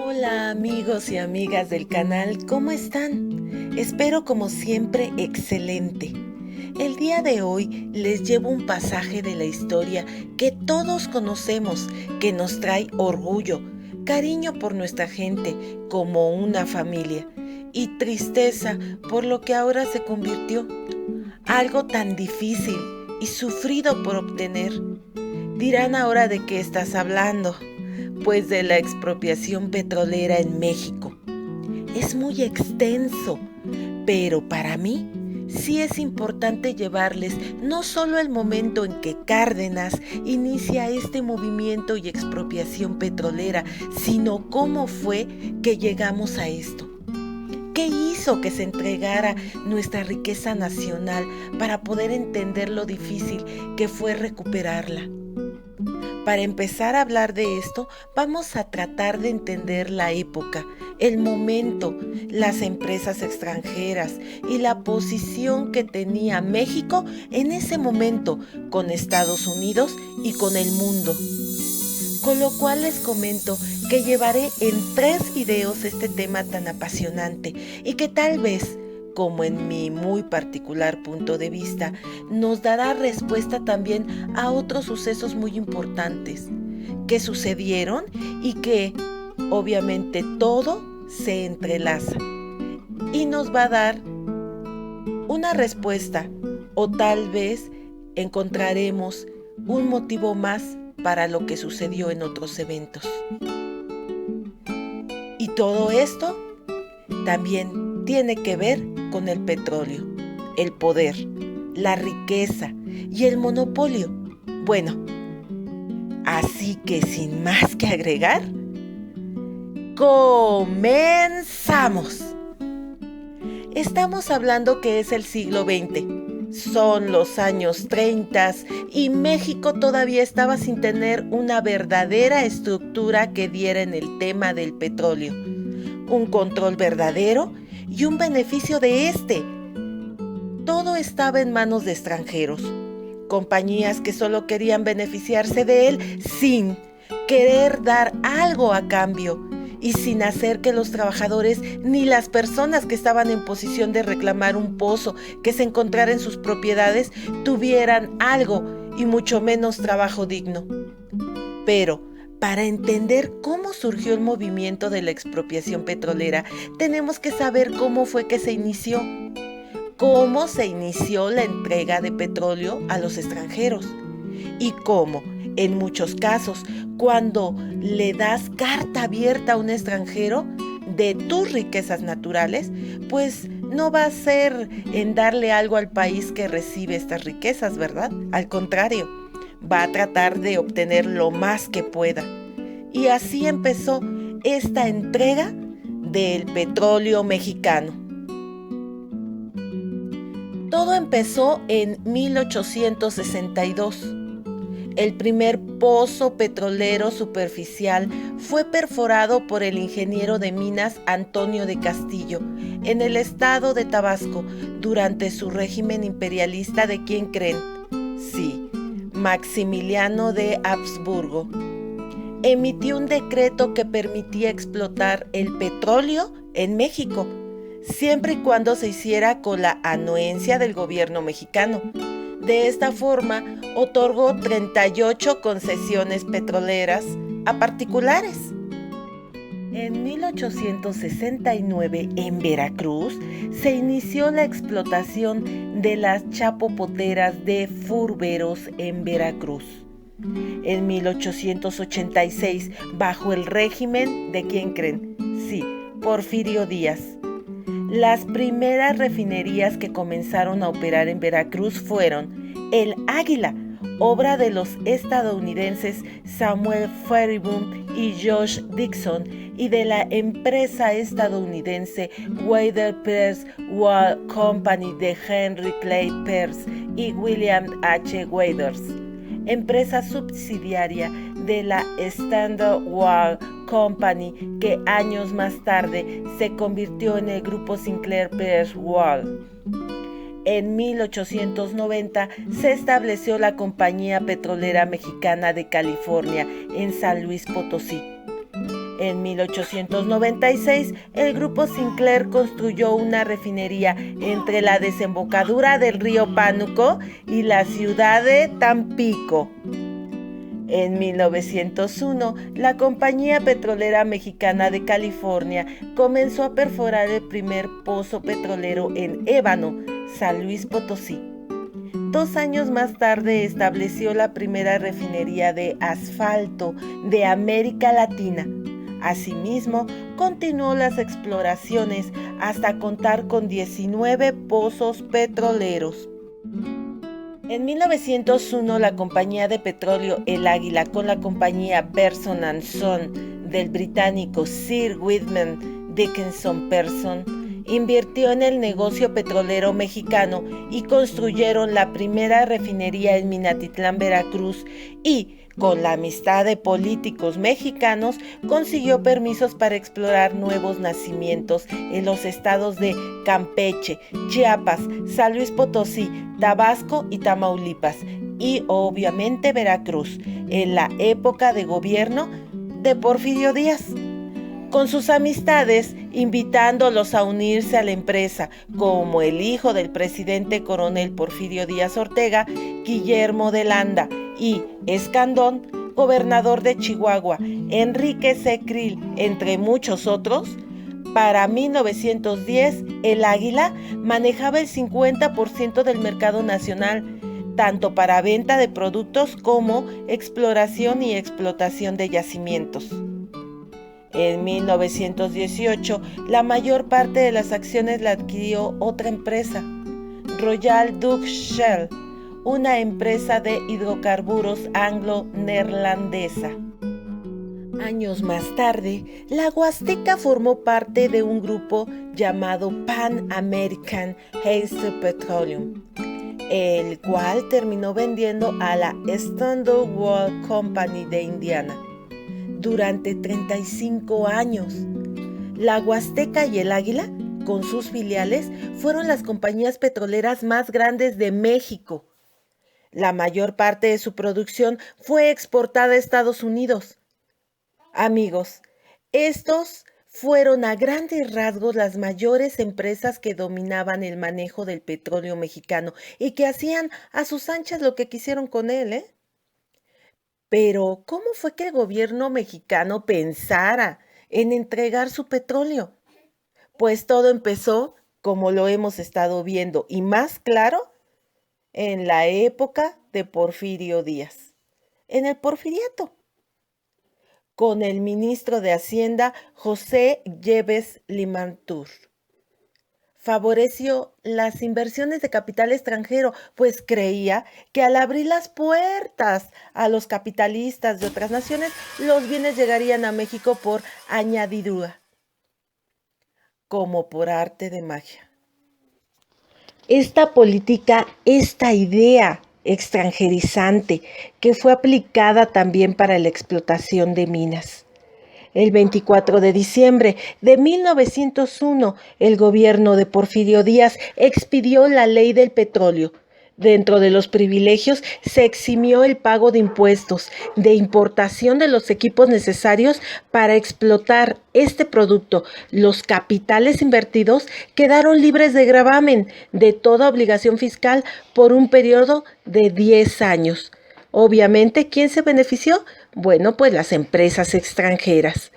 Hola amigos y amigas del canal, ¿cómo están? Espero como siempre excelente. El día de hoy les llevo un pasaje de la historia que todos conocemos, que nos trae orgullo, cariño por nuestra gente como una familia y tristeza por lo que ahora se convirtió. Algo tan difícil y sufrido por obtener. Dirán ahora de qué estás hablando, pues de la expropiación petrolera en México. Es muy extenso, pero para mí sí es importante llevarles no solo el momento en que Cárdenas inicia este movimiento y expropiación petrolera, sino cómo fue que llegamos a esto. ¿Qué hizo que se entregara nuestra riqueza nacional para poder entender lo difícil que fue recuperarla? Para empezar a hablar de esto, vamos a tratar de entender la época, el momento, las empresas extranjeras y la posición que tenía México en ese momento con Estados Unidos y con el mundo. Con lo cual les comento que llevaré en 3 videos este tema tan apasionante y que tal vez, como en mi muy particular punto de vista, nos dará respuesta también a otros sucesos muy importantes que sucedieron y que obviamente todo se entrelaza y nos va a dar una respuesta o tal vez encontraremos un motivo más para lo que sucedió en otros eventos. Y todo esto también tiene que ver con el petróleo, el poder, la riqueza y el monopolio. Bueno, así que sin más que agregar, comenzamos. Estamos hablando que es el siglo XX. Son los años 30 y México todavía estaba sin tener una verdadera estructura que diera en el tema del petróleo, un control verdadero y un beneficio de este. Todo estaba en manos de extranjeros, compañías que solo querían beneficiarse de él sin querer dar algo a cambio y sin hacer que los trabajadores ni las personas que estaban en posición de reclamar un pozo que se encontrara en sus propiedades tuvieran algo y mucho menos trabajo digno. Pero para entender cómo surgió el movimiento de la expropiación petrolera, tenemos que saber cómo fue que se inició. Cómo se inició la entrega de petróleo a los extranjeros y cómo, en muchos casos, cuando le das carta abierta a un extranjero de tus riquezas naturales, pues no va a ser en darle algo al país que recibe estas riquezas, ¿verdad? Al contrario, va a tratar de obtener lo más que pueda. Y así empezó esta entrega del petróleo mexicano. Todo empezó en 1862. El primer pozo petrolero superficial fue perforado por el ingeniero de minas Antonio de Castillo en el estado de Tabasco durante su régimen imperialista de ¿quién creen? Sí, Maximiliano de Habsburgo. Emitió un decreto que permitía explotar el petróleo en México, siempre y cuando se hiciera con la anuencia del gobierno mexicano. De esta forma, otorgó 38 concesiones petroleras a particulares. En 1869, en Veracruz, se inició la explotación de las chapopoteras de Furberos en Veracruz. En 1886, bajo el régimen de ¿quién creen? Sí, Porfirio Díaz. Las primeras refinerías que comenzaron a operar en Veracruz fueron el Águila, obra de los estadounidenses Samuel Faribon y Josh Dixon y de la empresa estadounidense Wader Pierce Wall Company de Henry Clay Pierce y William H. Waders, empresa subsidiaria de la Standard Oil Company que años más tarde se convirtió en el grupo Sinclair Pierce Wall. En 1890 se estableció la Compañía Petrolera Mexicana de California en San Luis Potosí. En 1896, el grupo Sinclair construyó una refinería entre la desembocadura del río Pánuco y la ciudad de Tampico. En 1901, la Compañía Petrolera Mexicana de California comenzó a perforar el primer pozo petrolero en Ébano, San Luis Potosí. 2 años más tarde estableció la primera refinería de asfalto de América Latina. Asimismo, continuó las exploraciones hasta contar con 19 pozos petroleros. En 1901, la compañía de petróleo El Águila, con la compañía Pearson & Son del británico Sir Wyndham Dickinson Pearson, invirtió en el negocio petrolero mexicano y construyeron la primera refinería en Minatitlán, Veracruz, y, con la amistad de políticos mexicanos, consiguió permisos para explorar nuevos nacimientos en los estados de Campeche, Chiapas, San Luis Potosí, Tabasco y Tamaulipas, y obviamente Veracruz, en la época de gobierno de Porfirio Díaz, con sus amistades invitándolos a unirse a la empresa, como el hijo del presidente coronel Porfirio Díaz Ortega, Guillermo de Landa, y Escandón, gobernador de Chihuahua, Enrique C. Krill, entre muchos otros. Para 1910, El Águila manejaba el 50% del mercado nacional, tanto para venta de productos como exploración y explotación de yacimientos. En 1918, la mayor parte de las acciones la adquirió otra empresa, Royal Dutch Shell, una empresa de hidrocarburos anglo-neerlandesa. Años más tarde, la Huasteca formó parte de un grupo llamado Pan American Hazel Petroleum, el cual terminó vendiendo a la Standard Oil Company de Indiana. Durante 35 años, la Huasteca y El Águila, con sus filiales, fueron las compañías petroleras más grandes de México. La mayor parte de su producción fue exportada a Estados Unidos. Amigos, estos fueron a grandes rasgos las mayores empresas que dominaban el manejo del petróleo mexicano y que hacían a sus anchas lo que quisieron con él, Pero, ¿cómo fue que el gobierno mexicano pensara en entregar su petróleo? Pues todo empezó, como lo hemos estado viendo, y más claro, en la época de Porfirio Díaz, en el Porfiriato, con el ministro de Hacienda José Yves Limantour. Favoreció las inversiones de capital extranjero, pues creía que al abrir las puertas a los capitalistas de otras naciones, los bienes llegarían a México por añadidura, como por arte de magia. Esta política, esta idea extranjerizante que fue aplicada también para la explotación de minas. El 24 de diciembre de 1901, el gobierno de Porfirio Díaz expidió la Ley del Petróleo. Dentro de los privilegios se eximió el pago de impuestos, de importación de los equipos necesarios para explotar este producto. Los capitales invertidos quedaron libres de gravamen de toda obligación fiscal por un periodo de 10 años. Obviamente, ¿quién se benefició? Bueno, pues las empresas extranjeras.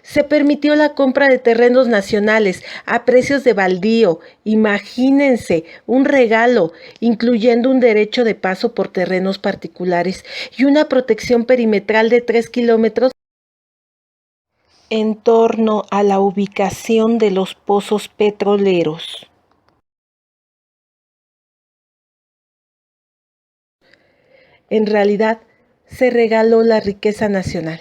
Se permitió la compra de terrenos nacionales a precios de baldío. Imagínense, un regalo, incluyendo un derecho de paso por terrenos particulares y una protección perimetral de 3 kilómetros en torno a la ubicación de los pozos petroleros. En realidad, se regaló la riqueza nacional.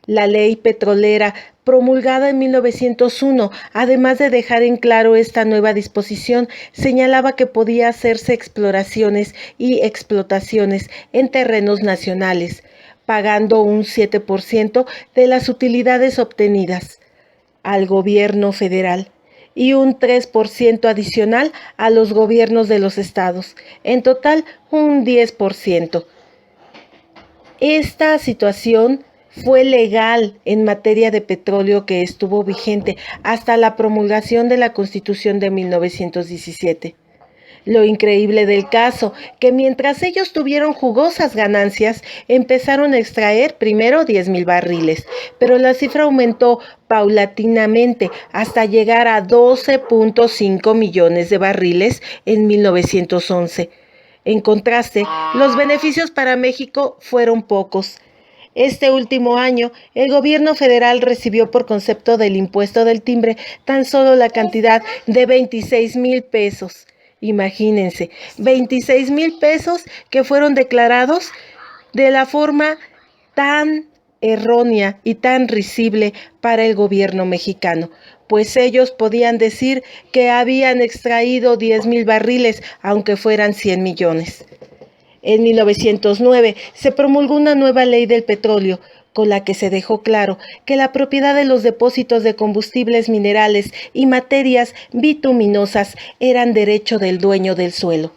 La ley petrolera, promulgada en 1901, además de dejar en claro esta nueva disposición, señalaba que podía hacerse exploraciones y explotaciones en terrenos nacionales, pagando un 7% de las utilidades obtenidas al gobierno federal y un 3% adicional a los gobiernos de los estados. En total, un 10%. Esta situación fue legal en materia de petróleo que estuvo vigente hasta la promulgación de la Constitución de 1917. Lo increíble del caso, que mientras ellos tuvieron jugosas ganancias, empezaron a extraer primero 10,000 barriles, pero la cifra aumentó paulatinamente hasta llegar a 12,5 millones de barriles en 1911. En contraste, los beneficios para México fueron pocos. Este último año, el gobierno federal recibió por concepto del impuesto del timbre tan solo la cantidad de 26,000 pesos. Imagínense, 26,000 pesos que fueron declarados de la forma tan errónea y tan risible para el gobierno mexicano, pues ellos podían decir que habían extraído 10,000 barriles, aunque fueran 100 millones. En 1909 se promulgó una nueva ley del petróleo, con la que se dejó claro que la propiedad de los depósitos de combustibles minerales y materias bituminosas eran derecho del dueño del suelo.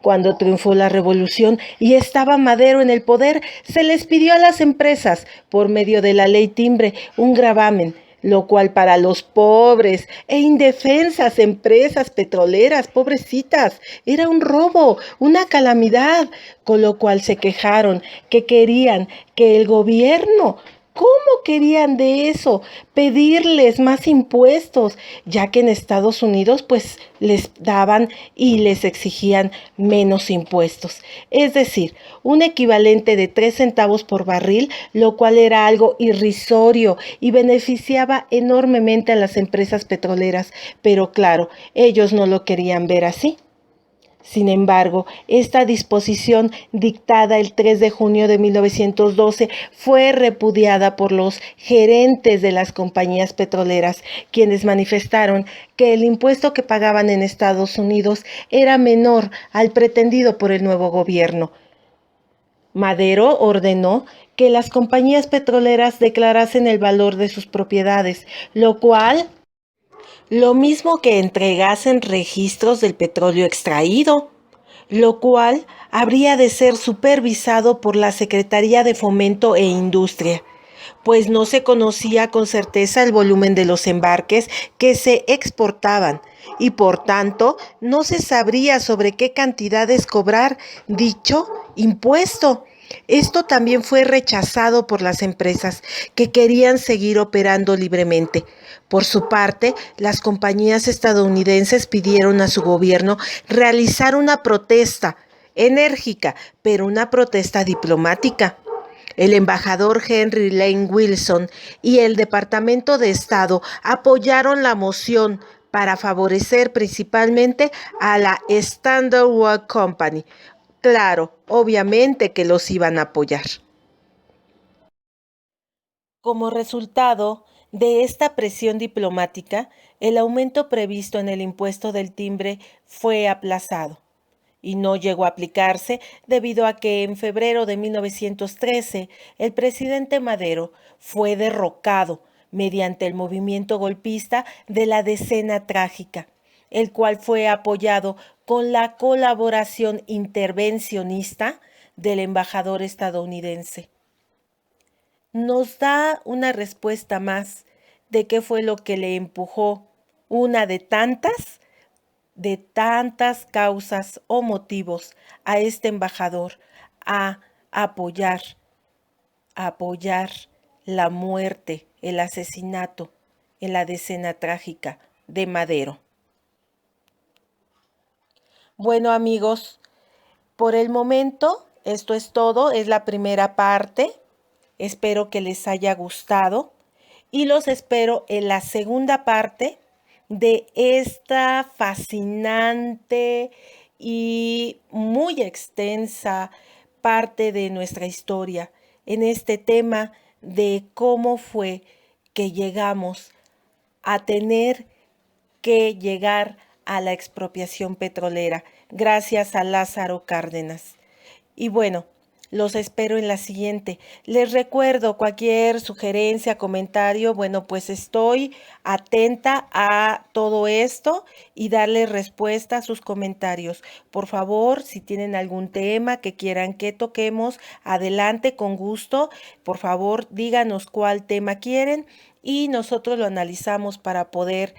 Cuando triunfó la revolución y estaba Madero en el poder, se les pidió a las empresas, por medio de la ley timbre, un gravamen, lo cual para los pobres e indefensas empresas petroleras, pobrecitas, era un robo, una calamidad, con lo cual se quejaron, que querían que el gobierno, ¿cómo querían de eso? Pedirles más impuestos, ya que en Estados Unidos pues les daban y les exigían menos impuestos. Es decir, un equivalente de 3 centavos por barril, lo cual era algo irrisorio y beneficiaba enormemente a las empresas petroleras. Pero claro, ellos no lo querían ver así. Sin embargo, esta disposición, dictada el 3 de junio de 1912, fue repudiada por los gerentes de las compañías petroleras, quienes manifestaron que el impuesto que pagaban en Estados Unidos era menor al pretendido por el nuevo gobierno. Madero ordenó que las compañías petroleras declarasen el valor de sus propiedades, lo mismo que entregasen registros del petróleo extraído, lo cual habría de ser supervisado por la Secretaría de Fomento e Industria, pues no se conocía con certeza el volumen de los embarques que se exportaban y por tanto no se sabría sobre qué cantidades cobrar dicho impuesto. Esto también fue rechazado por las empresas que querían seguir operando libremente. Por su parte, las compañías estadounidenses pidieron a su gobierno realizar una protesta enérgica, pero una protesta diplomática. El embajador Henry Lane Wilson y el Departamento de Estado apoyaron la moción para favorecer principalmente a la Standard Oil Company. Claro, obviamente que los iban a apoyar. Como resultado de esta presión diplomática, el aumento previsto en el impuesto del timbre fue aplazado y no llegó a aplicarse debido a que en febrero de 1913 el presidente Madero fue derrocado mediante el movimiento golpista de la Decena Trágica, el cual fue apoyado con la colaboración intervencionista del embajador estadounidense. Nos da una respuesta más de qué fue lo que le empujó, una de tantas causas o motivos a este embajador a apoyar la muerte, el asesinato en la Decena Trágica de Madero. Bueno, amigos, por el momento esto es todo, es la primera parte. Espero que les haya gustado y los espero en la segunda parte de esta fascinante y muy extensa parte de nuestra historia en este tema de cómo fue que llegamos a tener que llegar a la expropiación petrolera gracias a Lázaro Cárdenas. Y bueno, Los espero en la siguiente. Les recuerdo cualquier sugerencia, comentario, bueno, pues estoy atenta a todo esto y darle respuesta a sus comentarios. Por favor, si tienen algún tema que quieran que toquemos, adelante con gusto. Por favor, díganos cuál tema quieren y nosotros lo analizamos para poder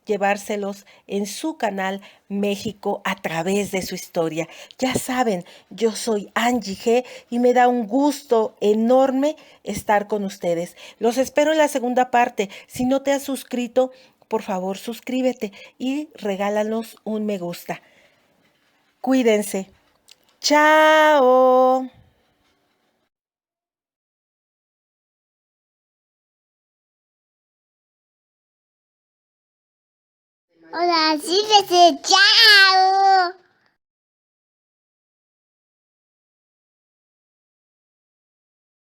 llevárselos en su canal México a través de su historia. Ya saben, yo soy Angie G y me da un gusto enorme estar con ustedes. Los espero en la segunda parte. Si no te has suscrito, por favor suscríbete y regálanos un me gusta. Cuídense. Chao. Hola, sí, chao.